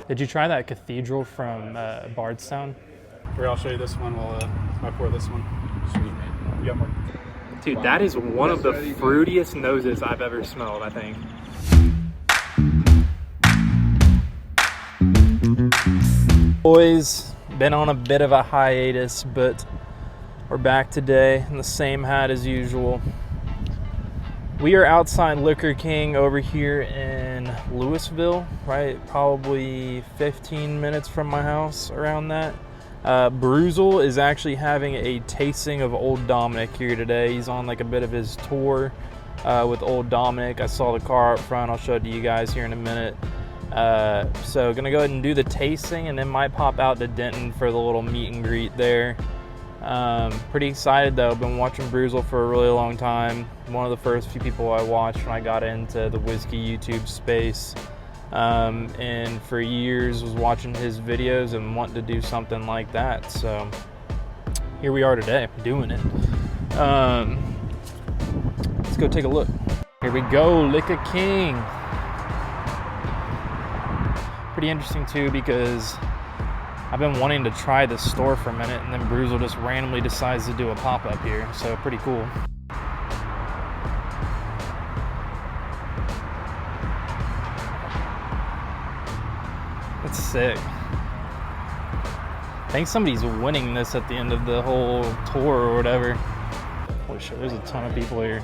Did you try that cathedral from Bardstown? Here, I'll show you this one while I pour this one. Sweet. You got more? Dude, that is one of the fruitiest noses I've ever smelled, I think. Boys, been on a bit of a hiatus, but we're back today in the same hat as usual. We are outside Liquor King over here in Louisville, right? Probably 15 minutes from my house, around that. Brewzle is actually having a tasting of Old Dominic here today. He's on like a bit of his tour with Old Dominic. I saw the car up front. I'll show it to you guys here in a minute. So gonna go ahead and do the tasting and then might pop out to Denton for the little meet and greet there. Pretty excited though. Been watching Brewzle for a really long time. One of the first few people I watched when I got into the whiskey YouTube space. And for years was watching his videos and wanting to do something like that. So here we are today doing it. Let's go take a look. Here we go, Liquor King. Pretty interesting too because I've been wanting to try this store for a minute and then Brewzle just randomly decides to do a pop-up here. So pretty cool. That's sick. I think somebody's winning this at the end of the whole tour or whatever. Holy shit, there's a ton of people here.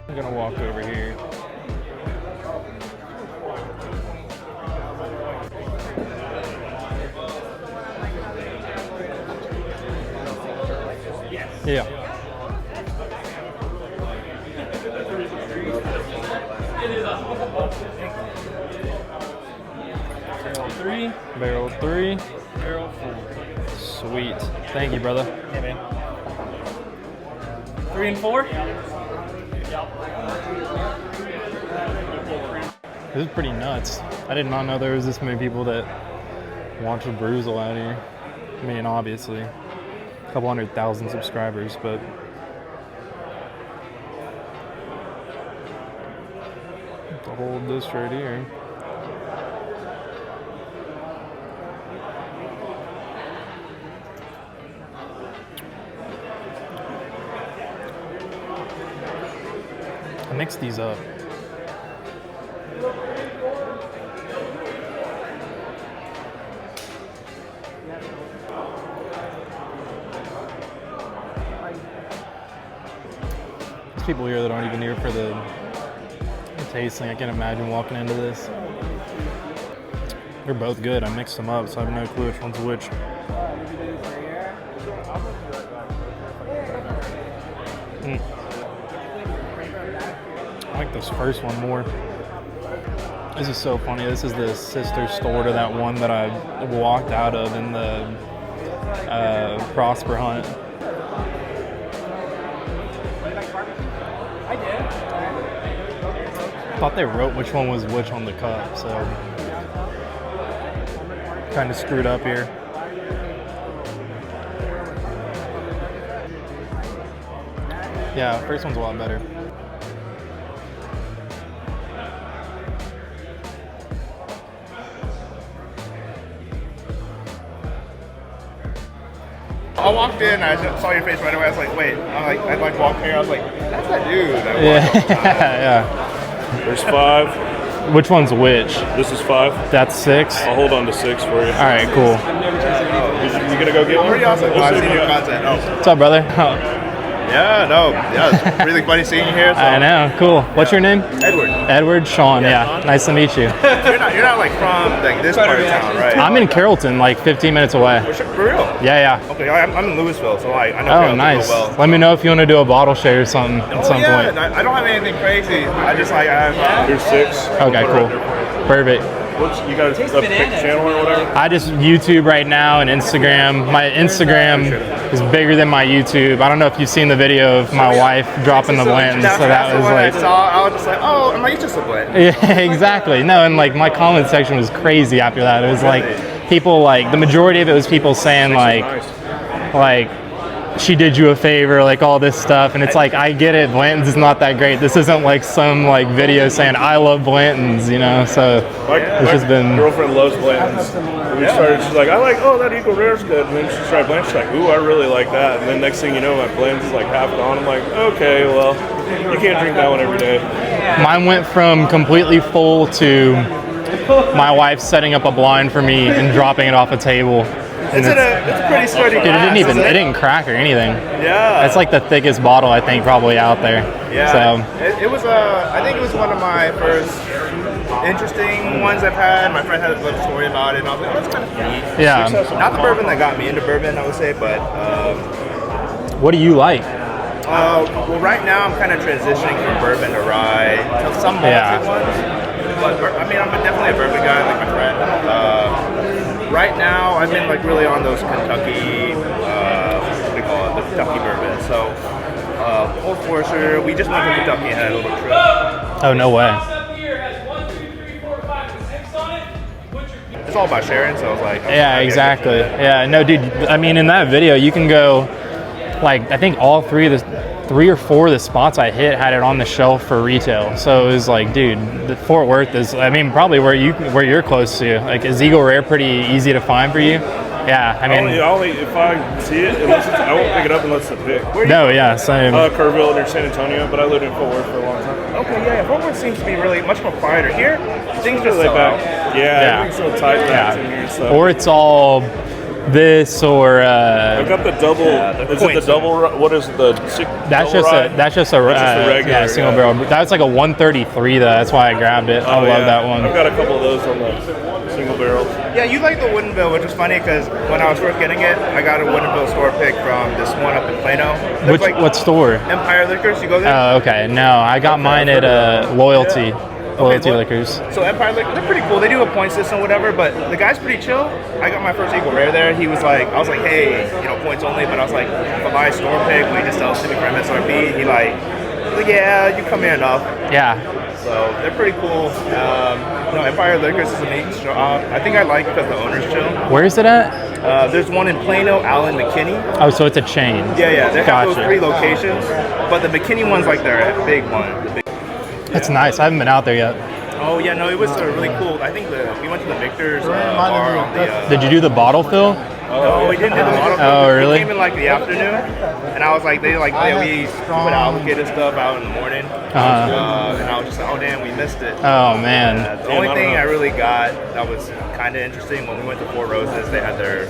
I'm gonna walk over here. Yeah. Barrel 3. Barrel 3. Barrel 4. Sweet. Thank you, brother. Yeah, man. 3 and 4? This is pretty nuts. I did not know there was this many people that watch Brewzle out here. I mean, obviously. A couple 100,000 subscribers, but to hold this right here. I mixed these up. People here that aren't even here for the tasting. I can't imagine walking into this. They're both good. I mixed them up, so I have no clue which one's which. I like this first one more. This is so funny. This is the sister store to that one that I walked out of in the Prosper Hunt. I thought they wrote which one was which on the cup, so kind of screwed up here. Yeah, first one's a lot better. I walked in, I saw your face right away. I was like, wait. I walked here. I was like, that's that dude. Yeah. There's 5. Which one's which? This is 5. That's 6. I'll hold on to 6 for you. All right, cool. You gonna go get one? Pretty awesome. I've seen your content. What's up, brother? Yeah, it's really funny seeing you here. So. I know, cool. What's your name? Edward. Edward, Sean. Yeah, nice to meet you. You're not like from like this part of town, right? I'm in Carrollton, like 15 minutes away. For real? Yeah. Okay, I'm in Louisville, so I know. Oh, Carrollton nice. well. Let me know if you want to do a bottle share or something at some point. I don't have anything crazy. I just I have. Here's 6. Okay, cool. Perfect. You got a pick channel or whatever? I just YouTube right now and Instagram. My Instagram is bigger than my YouTube. I don't know if you've seen the video of my wife dropping the blends. So that was like, I was just like, oh, am I just a blend? Yeah, exactly. No, and like my comment section was crazy after that. It was like people like the majority of it was people saying like, like, she did you a favor, like all this stuff, and it's like, I get it, Blanton's is not that great. This isn't like some like video saying I love Blanton's, you know. So it's just been. Girlfriend loves Blanton's. We started. She's like, I like. Oh, that Eagle Rare's good. And then she tried Blanton's. She's like, ooh, I really like that. And then next thing you know, my Blanton's is like half gone. I'm like, okay, well, you can't drink that one every day. Mine went from completely full to my wife setting up a blind for me and dropping it off a table. It's a pretty sturdy Dude, glass, it didn't crack or anything. Yeah. It's like the thickest bottle I think probably out there. Yeah. So it was I think it was one of my first interesting ones I've had. My friend had a little story about it, and I was like, oh, that's kind of neat. yeah. Not the bourbon that got me into bourbon, I would say, but What do you like? well, right now I'm kind of transitioning from bourbon to rye to some malted ones. But I mean, I'm definitely a bourbon guy, like my friend. Right now, I've been like really on those Kentucky, what do you call it, the Kentucky bourbon. So, Old Forester, we just went to Kentucky and had a little trip. Oh, no way. It's all about sharing, so I was like, Yeah, exactly. Yeah, no, dude. I mean, in that video, you can go, like, I think all three or four of the spots I hit had it on the shelf for retail. So it was like, dude, the Fort Worth is, I mean, probably where you're close to. Like, is Eagle Rare pretty easy to find for you? Yeah, I mean, only if I see it, I won't pick it up unless it's a pick. no, yeah, same. Kerrville near San Antonio, but I lived in Fort Worth for a long time. Okay, yeah, Fort Worth seems to be really much more quieter. Here, things just Laid sell back. out. Yeah, everything's so tight back in here. So. Or it's all this or I've got the double. Is it the double? What is the? that's just a regular, single barrel. That's like a 133 though. That's why I grabbed it. I love that one. I've got a couple of those on the single barrels. Yeah, you like the wooden bill, which was funny because when I was first getting it, I got a wooden bill store pick from this one up in Plano. What store? Empire Liquors. You go there? Oh, okay. No, I got mine at Loyalty. Loyalty Liquors. So Empire Liquors, they're pretty cool. They do a point system, whatever, but the guy's pretty chill. I got my first Eagle Rare there. He was like, I was like, hey, points only, but I was like, if I buy a store pick, we just sell Civic for MSRP. He like, yeah, you come here enough. Yeah. So they're pretty cool. Empire Liquors is a neat shop. I think I like it because the owner's chill. Where is it at? There's one in Plano, Allen McKinney. Oh, so it's a chain. Yeah. They have those 3 locations, but the McKinney one's like their big one. That's nice. I haven't been out there yet. Oh yeah, no, it was really cool. I think we went to the Victor's bar on the. Did you do the bottle fill? No, we didn't do the bottle. Oh, really? We came in like the afternoon, and I was like, we put allocated stuff out in the morning, and I was just like, oh damn, we missed it. Oh man. The only thing I really got that was kind of interesting when we went to Four Roses, they had their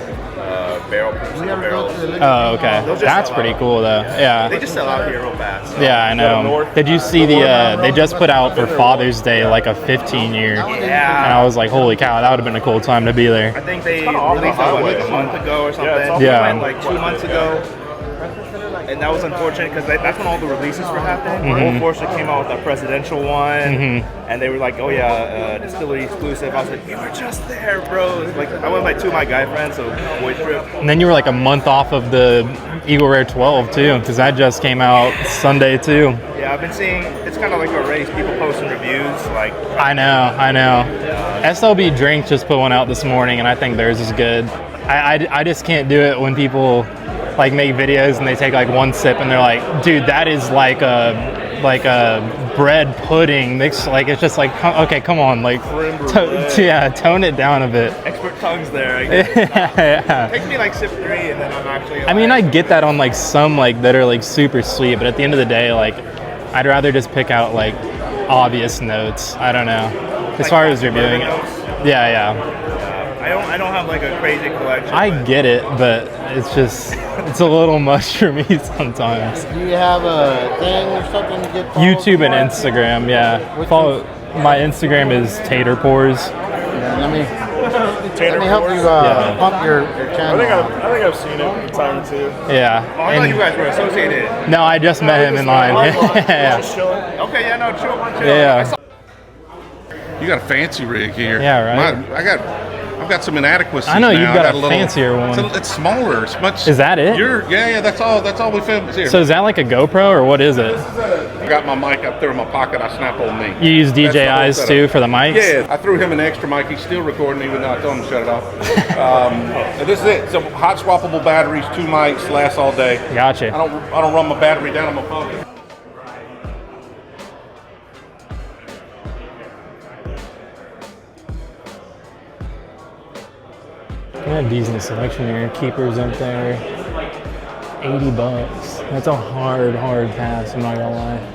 single barrels. Oh, okay. That's pretty cool though. Yeah. They just sell out here real fast. So. Yeah, I know. Did you see they just put out for Father's Day like a 15-year? Yeah. And I was like, holy cow, that would have been a cool time to be there. I think they released that like a month ago or something. Yeah. We went like 2 months ago. And that was unfortunate because that's when all the releases were happening. Old Forester came out with that presidential one, and they were like, "Oh yeah, distillery exclusive." I was like, "You were just there, bro." Like I went with my 2 of my guy friends, so boy trip. And then you were like a month off of the Eagle Rare 12 too, because that just came out Sunday too. Yeah, I've been seeing. It's kind of like a race. People posting reviews, like. I know. SLB Drinks just put one out this morning, and I think theirs is good. I just can't do it when people like make videos and they take like one sip and they're like, dude, that is like a bread pudding mixed. Like it's just like, okay, come on, like, tone it down a bit. Expert tongues there. I guess. Yeah. It takes me like sip 3 and then I'm actually. I mean, I get that on like some like that are like super sweet, but at the end of the day, like, I'd rather just pick out like obvious notes. I don't know. As like far as reviewing it. Yeah. I don't have like a crazy collection. I get it, but it's just it's a little much for me sometimes. Do you have a thing or something to get YouTube and Instagram, yeah. Follow my Instagram is Tater Pours. Let me help you pump your channel. I think I've seen it a time or 2. Yeah. Oh, I thought you guys were associated. No, I just met him in line. Yeah. Just chilling. Okay, yeah, no, chill. Yeah. You got a fancy rig here. Yeah, right. I've got some inadequacies. I know now. you've got a a fancier one. It's smaller. It's much. Is that it? Yeah. That's all we filmed here. So is that like a GoPro or what is it? got my mic up there in my pocket. I snap on me. You use That's the whole DJIs setup. too for the mics? Yeah, I threw him an extra mic. He's still recording, even though I told him to shut it off. And this is it. So hot swappable batteries, 2 mics, lasts all day. Gotcha. I don't run my battery down on my phone. Yeah, decent selection here. Keepers up there. $80. That's a hard pass, I'm not gonna lie.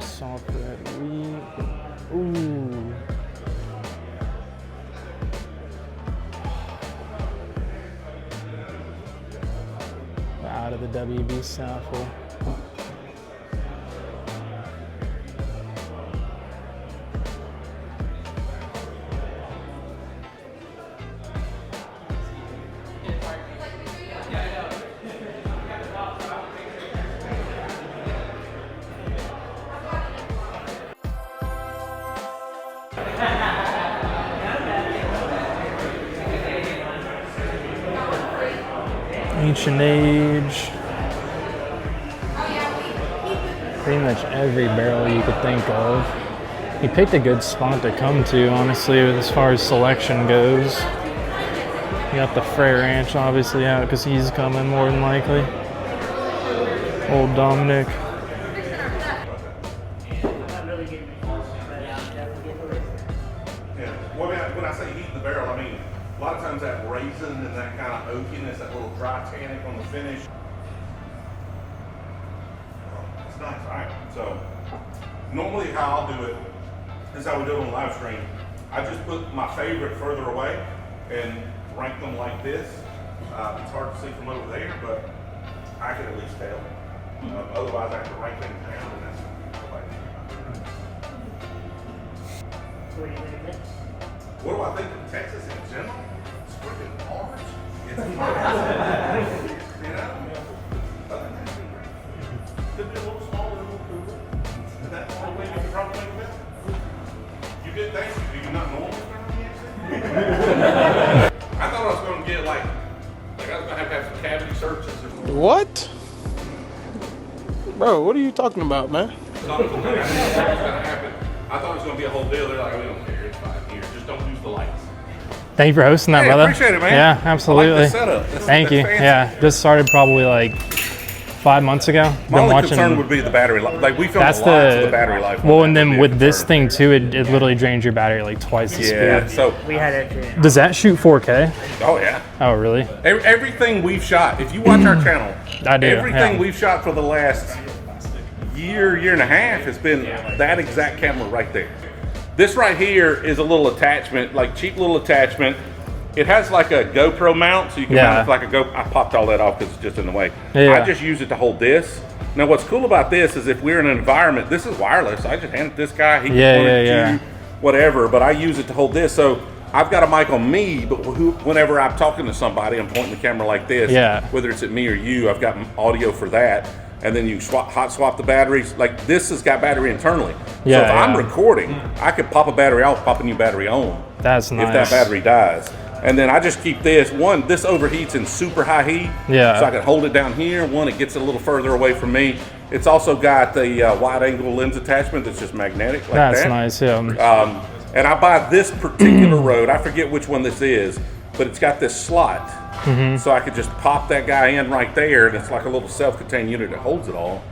Soft red wheat. Ooh. Out of the WB sample. Ancient age. Pretty much every barrel you could think of. He picked a good spot to come to, honestly, as far as selection goes. You got the Frey Ranch obviously out because he's coming more than likely. Old Dominic. When I say heat in the barrel, I mean a lot of times that raisin and that kind of oakiness, that little dry tannic on the finish. It's nice, right? So normally how I'll do it is how we do it on live stream. I just put my favorite further away and rank them like this. It's hard to see from over there, but I can at least tell. Otherwise I have to rank things down and that's what do I think of Texas in general? It's freaking orange. It's you know? Could be a little smaller, a little cooler. And that's the only way you can probably think about it. You did thank you. Do you not normally turn on the exit? I thought I was going to get like I was going to have some cavity searches. What? Bro, what are you talking about, man? I thought it was going to happen. I thought it was going to be a whole deal. They're like, we don't care. It's fine. Here, just don't use the lights. Thank you for hosting that, Hey, brother. Appreciate it, man. Yeah, absolutely. I like the setup. Thank you. Fancy. Yeah, just started probably like 5 months ago. My only concern would be the battery life. Like we filmed That's a lot of the battery life. Well, and then with this thing too, it literally drains your battery like twice the Yeah. speed. So We had it. Does that shoot 4K? oh yeah. Oh, really? Everything we've shot. If you watch our channel, I do, everything yeah. we've shot for the last year and a half has been that exact camera right there. This right here is a little attachment, like cheap little attachment. It has like a GoPro mount, so you can mount it like a GoPro. I popped all that off because it's just in the way. Yeah. I just use it to hold this. Now, what's cool about this is if we're in an environment, this is wireless. I just hand it to this guy. He can point it to you, whatever. But I use it to hold this. So I've got a mic on me, but whenever I'm talking to somebody, I'm pointing the camera like this. Yeah. Whether it's at me or you, I've got audio for that. And then you hot swap the batteries. Like this has got battery internally. Yeah, so if I'm yeah. recording, I could pop a battery off, pop a new battery on. That's nice. If that battery dies. And then I just keep this. One, this overheats in super high heat. Yeah. So I can hold it down here. One, it gets a little further away from me. It's also got the wide angle lens attachment that's just magnetic like That's that. nice, yeah. And I buy this particular Rode. I forget which one this is, but it's got this slot. Mm-hmm. So I could just pop that guy in right there, and it's like a little self-contained unit that holds it all.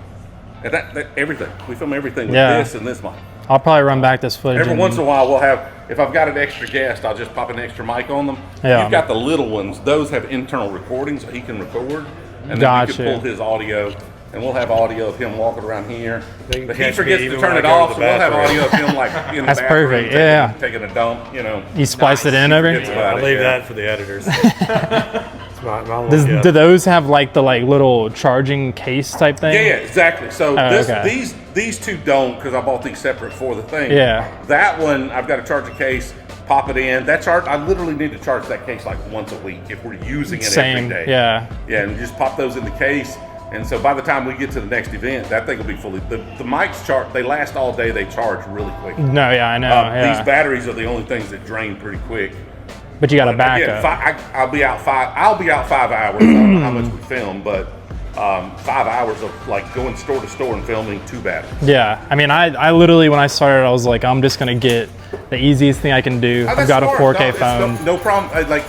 And that everything. We film everything with this and this mic. I'll probably run back this footage. Every once in a while, we'll have, if I've got an extra guest, I'll just pop an extra mic on them. Yeah. You've got the little ones. Those have internal recording, so he can record. And then Gotcha. we can pull his audio, and we'll have audio of him walking around here. But he catch forgets me to even turn when it I go to off, the so we'll have bathroom. audio of him like in the That's bathroom, perfect, yeah. taking a dump, you know. You spliced it in He over? forgets about I'll it, leave yeah. that for the editors. Do those have like the little charging case type thing? Yeah, exactly. So okay. these two don't, because I bought these separate for the thing. Yeah. That one, I've got to charge a case, pop it in. I literally need to charge that case like once a week if we're using it every day. Yeah. Yeah, and just pop those in the case. And so by the time we get to the next event, that thing will be fully. The mics they last all day. They charge really quick. No, yeah, I know. These batteries are the only things that drain pretty quick. But you got a backup. Again, I'll be out 5 hours. I don't know how much we film, but 5 hours of like going store to store and filming 2 batteries. Yeah, I mean, I literally when I started, I was like, I'm just gonna get the easiest thing I can do. I've got smart. a 4K phone. No problem.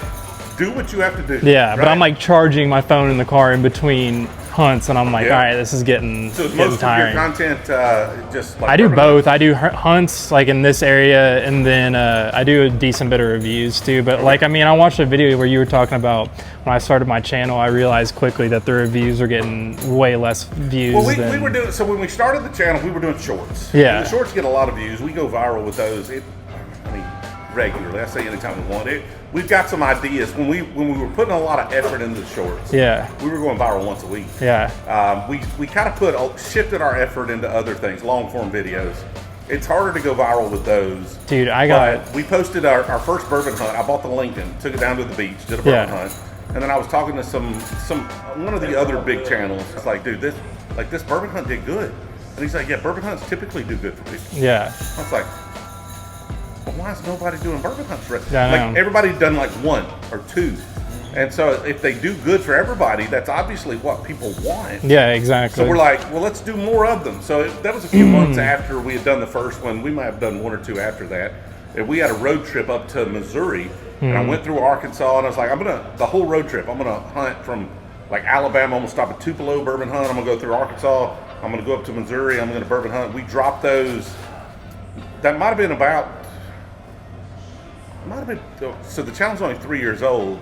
Do what you have to do. Yeah, right? but I'm like charging my phone in the car in between hunts, and I'm like, all right, this is getting So is most tiring. of your content just like I do both. I do hunts like in this area, and then I do a decent bit of reviews too. But like, I mean, I watched a video where you were talking about when I started my channel. I realized quickly that the reviews are getting way less views. Well, we were doing so when we started the channel. We were doing shorts. Yeah, and the shorts get a lot of views. We go viral with those. Regularly. I say anytime we want it. We've got some ideas. When we were putting a lot of effort into the shorts, yeah, we were going viral once a week. Yeah. We kind of shifted our effort into other things, long form videos. It's harder to go viral with those. Dude, we posted our first bourbon hunt. I bought the Lincoln, took it down to the beach, did a bourbon hunt, and then I was talking to one of the other big channels. It's like, dude, this bourbon hunt did good, and he's like, yeah, bourbon hunts typically do good for people. Yeah. I was like, why is nobody doing bourbon hunts? Yeah, everybody's done like 1 or 2. And so if they do good for everybody, that's obviously what people want. Yeah, exactly. So we're like, well, let's do more of them. So that was a few months after we had done the first one. We might have done 1 or 2 after that. And we had a road trip up to Missouri, and I went through Arkansas, and I was like, the whole road trip, I'm gonna hunt from like Alabama. I'm gonna stop at Tupelo bourbon hunt. I'm gonna go through Arkansas. I'm gonna go up to Missouri. I'm gonna bourbon hunt. We dropped those. That might have been so the channel's only 3 years old.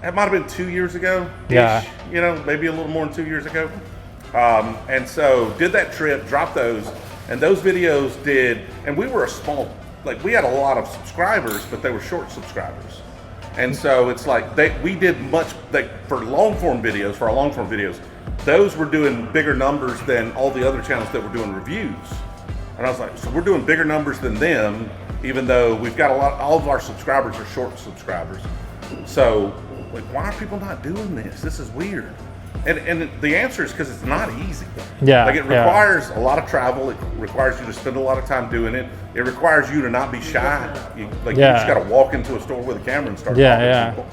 That might have been 2 years ago. Yeah. Maybe a little more than 2 years ago. And so did that trip, dropped those, and those videos and we were we had a lot of subscribers, but they were short subscribers. And so it's like we did for long form videos, for our long form videos, those were doing bigger numbers than all the other channels that were doing reviews. And I was like, so we're doing bigger numbers than them, even though we've got all of our subscribers are short subscribers. So, why are people not doing this? This is weird. And the answer is because it's not easy. Yeah. It requires a lot of travel. It requires you to spend a lot of time doing it. It requires you to not be shy. You just got to walk into a store with a camera and start talking to people.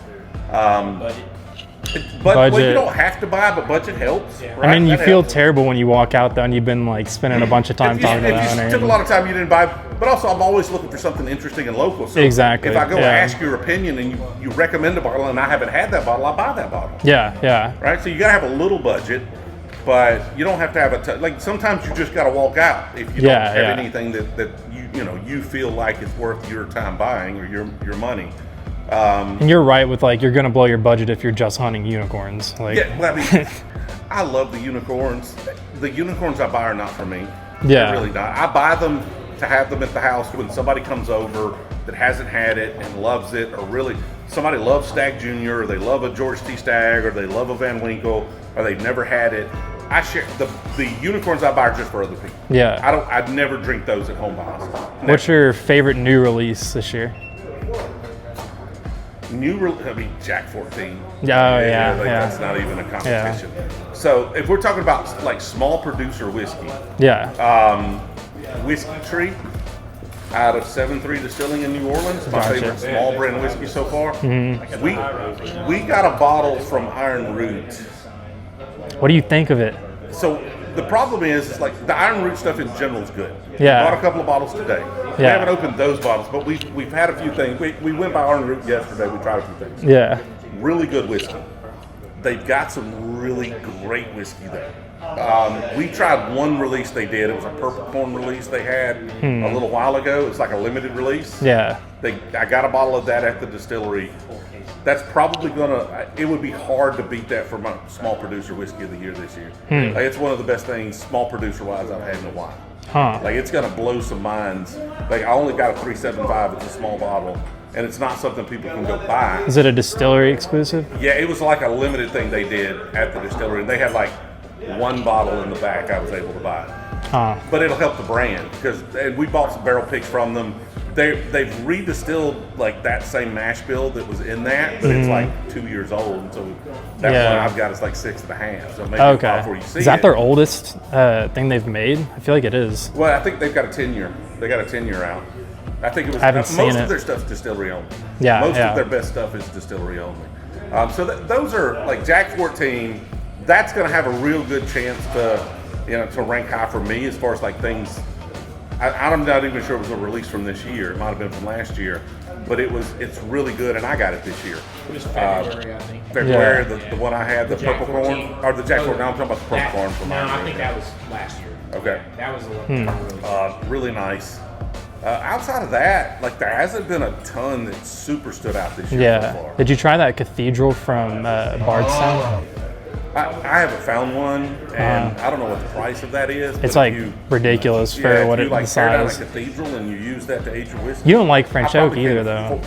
But you don't have to buy, but budget helps. Right? I mean, you feel terrible when you walk out though, and you've been like spending a bunch of time talking to the owner. If you took a lot of time, you didn't buy. But also, I'm always looking for something interesting and local. So exactly. If I go and ask your opinion, and you recommend a bottle, and I haven't had that bottle, I buy that bottle. Yeah. Right. So you gotta have a little budget, but you don't have to have sometimes you just gotta walk out if you don't have anything that you feel like is worth your time buying or your money. And you're right with you're gonna blow your budget if you're just hunting unicorns. I love the unicorns. The unicorns I buy are not for me. Yeah, they're really not. I buy them to have them at the house when somebody comes over that hasn't had it and loves it, or really somebody loves Stag Junior, or they love a George T. Stag, or they love a Van Winkle, or they've never had it. I share the unicorns I buy are just for other people. Yeah, I'd never drink those at home by myself. What's your favorite new release this year? Jack 14. That's not even a competition. Yeah. So if we're talking about small producer whiskey, Whiskey Tree out of 7-3 Distilling in New Orleans, my favorite small brand whiskey so far. Mm-hmm. We got a bottle from Iron Root. What do you think of it? So the problem is the Iron Root stuff in general is good. Yeah. We bought a couple of bottles today. We haven't opened those bottles, but we've had a few things. We went by Iron Root yesterday. We tried a few things. Yeah. Really good whiskey. They've got some really great whiskey there. We tried one release they did. It was a purple corn release they had a little while ago. It's like a limited release. Yeah. I got a bottle of that at the distillery. That's probably it would be hard to beat that for my small producer whiskey of the year this year. It's one of the best things small producer wise I've had in a while. Huh. It's gonna blow some minds. I only got a 375. It's a small bottle, and it's not something people can go buy. Is it a distillery exclusive? Yeah, it was like a limited thing they did at the distillery. They had like one bottle in the back I was able to buy. But it'll help the brand because we bought some barrel picks from them. They've redistilled like that same mash bill that was in that, but it's like 2 years old. And so that one I've got is like 6.5. So maybe before you see is that their oldest thing they've made? I feel like it is. Well, I think they've got a 10-year. They got a 10-year out. I think it was. I haven't seen most it. of their stuff's distillery only. Yeah, most of their best stuff is distillery only. So those are like Jack 14. That's going to have a real good chance to, to rank high for me as far as like things. I'm not even sure it was a release from this year. It might have been from last year, but it's really good, and I got it this year. It was February, I think. February, the one I had, the purple 14. corn, or the Jack 14. No, I'm talking about the purple corn from last year. I think that was last year. Okay. That was the Really nice. Outside of that, like there hasn't been a ton that super stood out this year so far. Did you try that Cathedral from Bardstown? I haven't found one, and I don't know what the price of that is. It's like ridiculous for what you it like the tear down a size. cathedral and you use that to age your whiskey. You don't like French oak either, though.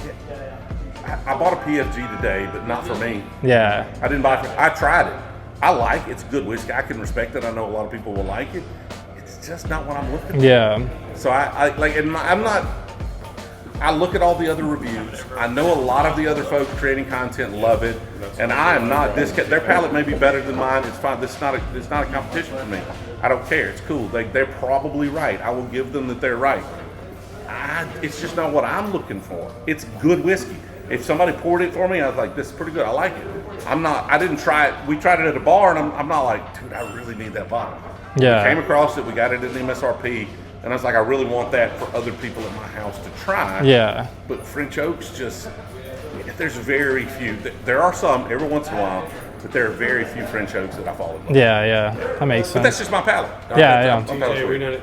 I bought a PFG today, but not for me. Yeah. I didn't buy it. I tried it. I like it. It's good whiskey. I can respect it. I know a lot of people will like it. It's just not what I'm looking for. Yeah. So I look at all the other reviews. I know a lot of the other folks creating content love it, and I am not their palate may be better than mine. It's fine. It's not a competition for me. I don't care. It's cool. They're probably right. I will give them that they're right. It's just not what I'm looking for. It's good whiskey. If somebody poured it for me, I was like, this is pretty good. I like it. I didn't try it. We tried it at a bar, and I'm not like, dude, I really need that bottle. Yeah. We came across it. We got it at MSRP. And I was like, I really want that for other people at my house to try. Yeah. But French oaks there's very few. There are some every once in a while, but there are very few French oaks that I fall in love with. Yeah. That makes sense. But that's just my palate. Yeah.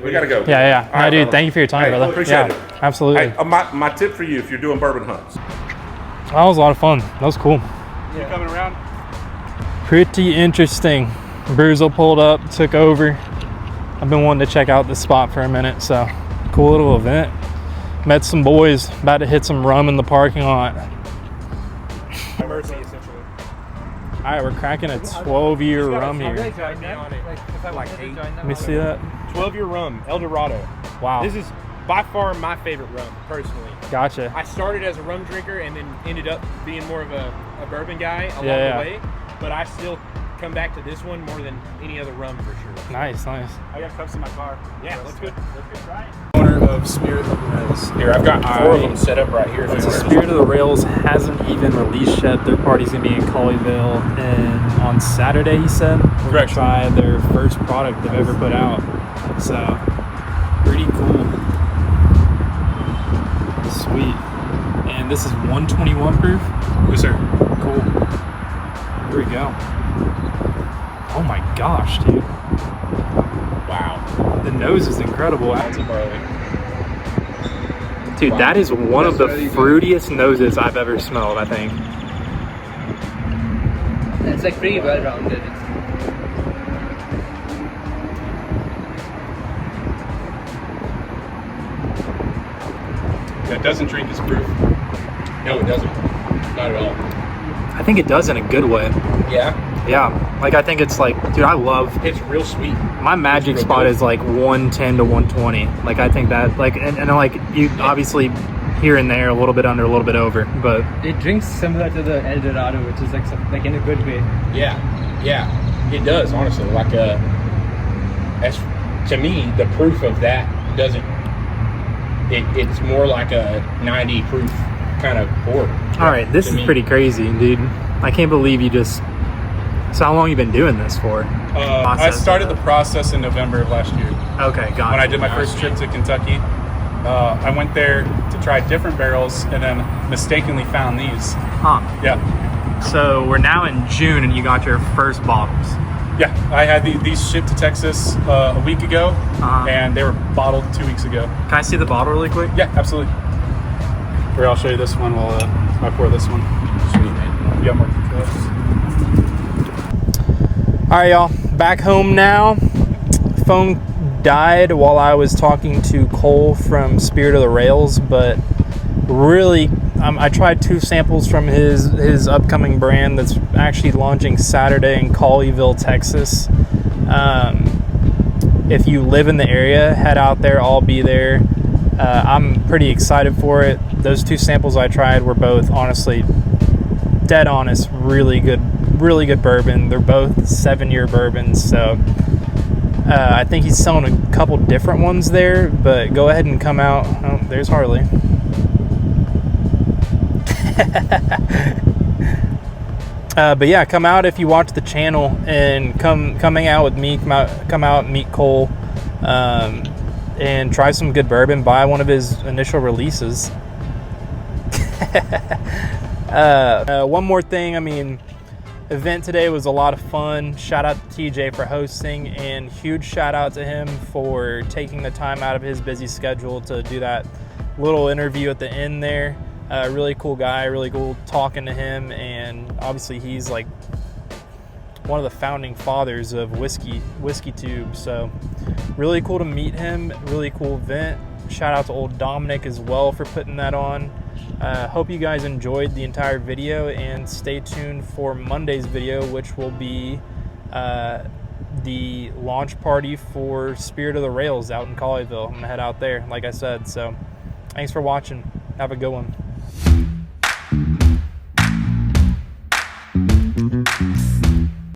We got to go. Yeah. All right, dude, brother. thank you for your time, brother. Appreciate it. Absolutely. Hey, my tip for you, if you're doing bourbon hunts. That was a lot of fun. That was cool. You coming around? Pretty interesting. Brewzle pulled up, took over. I've been wanting to check out this spot for a minute, so cool little event. Met some boys, about to hit some rum in the parking lot. Mercy, essentially. All right, we're cracking a 12-year rum here. Let me see that. 12-year rum, El Dorado. Wow. This is by far my favorite rum, personally. Gotcha. I started as a rum drinker and then ended up being more of a bourbon guy along the way, but I still come back to this one more than any other rum for sure. Nice. I got cups in my car. Yeah, let's go try it. Owner of Spirit of the Rails. Here, I've got 4 of them set up right here. So Spirit of the Rails hasn't even released yet. Their party's going to be in Colleyville and on Saturday, he said. We're going to try their first product they've ever put out. So, pretty cool. Sweet. And this is 121 proof? Yes, sir. Cool. Here we go. Oh my gosh, dude. Wow. The nose is incredible. Dude, that is one of the fruitiest noses I've ever smelled, I think. It's like pretty well rounded. That doesn't drink as proof. No, it doesn't. Not at all. I think it does in a good way. Yeah. Yeah, like I think it's like, dude, I love. It's real sweet. My magic spot is like 110 to 120. Like I think that, like, and like you obviously here and there, a little bit under, a little bit over, but It drinks similar to the El Dorado, which is like like in a good way. Yeah. It does, honestly. Like as to me, the proof of that doesn't. It's more like a 90 proof kind of pour. all right, this is pretty crazy, dude. I can't believe you just. So how long you been doing this for? I started the process in November of last year. Okay, got it. When I did my first trip to Kentucky, I went there to try different barrels and then mistakenly found these. Huh. Yeah. So we're now in June and you got your first bottles. Yeah, I had these shipped to Texas a week ago, and they were bottled 2 weeks ago. Can I see the bottle really quick? Yeah, absolutely. Here, I'll show you this one while I pour this one. Sweet, man. You got more cups. All right, y'all, back home now. Phone died while I was talking to Cole from Spirit of the Rails, but Really, I tried 2 samples from his upcoming brand that's actually launching Saturday in Colleyville, Texas. If you live in the area, head out there. I'll be there. I'm pretty excited for it. Those 2 samples I tried were both, honestly, dead honest, really good bourbon. They're both 7-year bourbons, so I think he's selling a couple different ones there, but go ahead and come out. Oh, there's Harley. But yeah, come out if you watch the channel, and come hang out with me. Come out, meet Cole, and try some good bourbon. Buy one of his initial releases. One more thing, I mean, event today was a lot of fun. Shout out to TJ for hosting, and huge shout out to him for taking the time out of his busy schedule to do that little interview at the end there. Really cool guy, really cool talking to him, and obviously he's like one of the founding fathers of whiskey tube, so really cool to meet him. Really cool event. Shout out to old Dominic as well for putting that on. Hope you guys enjoyed the entire video, and stay tuned for Monday's video, which will be the launch party for Spirit of the Rails out in Colleyville. I'm gonna head out there, like I said. So thanks for watching. Have a good one.